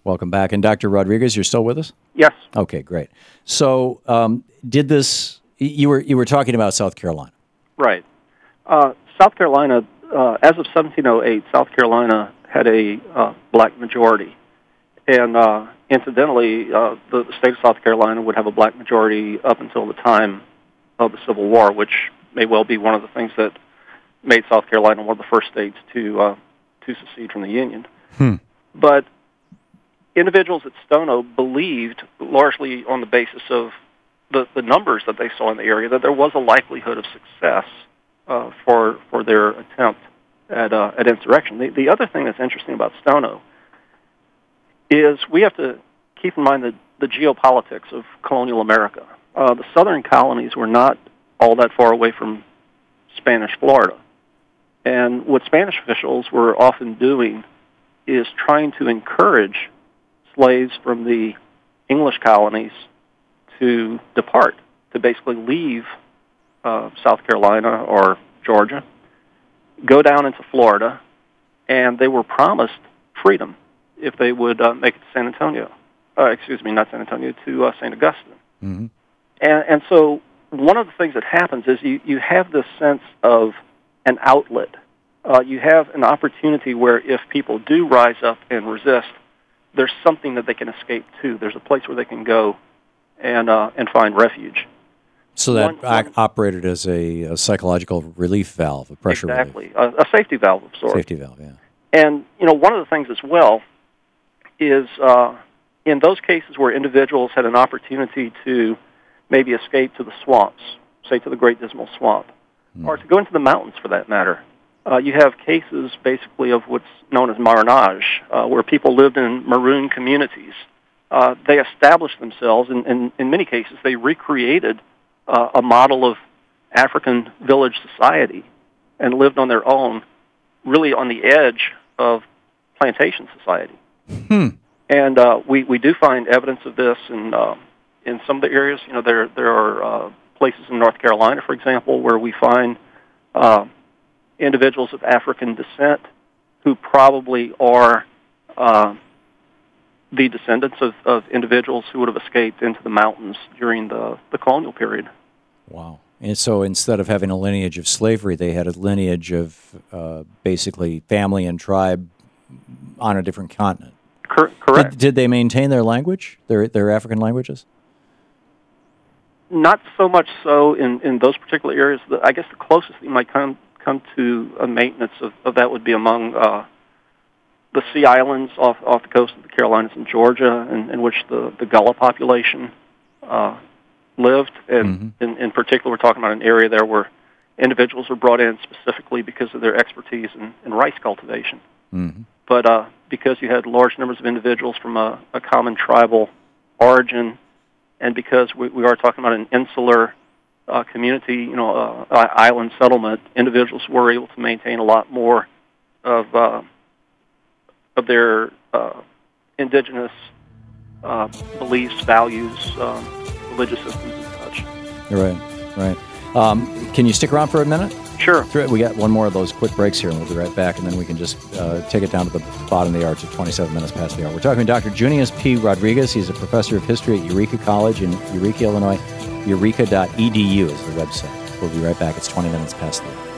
Welcome back. And Dr. Rodriguez, you're still with us? Yes. Okay, great. So you were talking about South Carolina. Right. South Carolina, as of 1708, South Carolina had a black majority. And incidentally, the state of South Carolina would have a black majority up until the time of the Civil War, which may well be one of the things that made South Carolina one of the first states to secede from the Union. But individuals at Stono believed, largely on the basis of the numbers that they saw in the area, that there was a likelihood of success for their attempt at insurrection. The other thing that's interesting about Stono is we have to keep in mind the geopolitics of colonial America. The southern colonies were not all that far away from Spanish Florida. And what Spanish officials were often doing is trying to encourage slaves from the English colonies to depart, to basically leave South Carolina or Georgia, go down into Florida, and they were promised freedom if they would make it to San Antonio. Not San Antonio, to St. Augustine. Mm-hmm. And so one of the things that happens is you have this sense of an outlet. You have an opportunity where if people do rise up and resist, there's something that they can escape to. There's a place where they can go and find refuge. So that operated as a psychological relief valve, a pressure relief. Exactly, a safety valve of sorts. Safety valve, yeah. And one of the things as well is in those cases where individuals had an opportunity to maybe escape to the swamps, say to the Great Dismal Swamp, or to go into the mountains for that matter. You have cases basically of what's known as marronage, where people lived in maroon communities. They established themselves, and in many cases they recreated a model of African village society and lived on their own, really on the edge of plantation society. And we do find evidence of this in some of the areas. There are places in North Carolina, for example, where we find individuals of African descent who probably are the descendants of individuals who would have escaped into the mountains during the colonial period. Wow. And so instead of having a lineage of slavery, they had a lineage of basically family and tribe on a different continent. Correct. Did they maintain their language, their African languages? Not so much so in those particular areas. I guess the closest you might come to a maintenance of that would be among the Sea Islands off the coast of the Carolinas and Georgia, in which the Gullah population lived. And in particular, we're talking about an area there where individuals were brought in specifically because of their expertise in rice cultivation. But because you had large numbers of individuals from a common tribal origin, and because we are talking about an insular community, island settlement, individuals were able to maintain a lot more of their indigenous beliefs, values, religious systems, and such. Right. Can you stick around for a minute? Sure. We got one more of those quick breaks here, and we'll be right back, and then we can just take it down to the bottom of the hour to 27 minutes past the hour. We're talking to Dr. Junius P. Rodriguez. He's a professor of history at Eureka College in Eureka, Illinois. Eureka.edu is the website. We'll be right back. It's 20 minutes past the hour.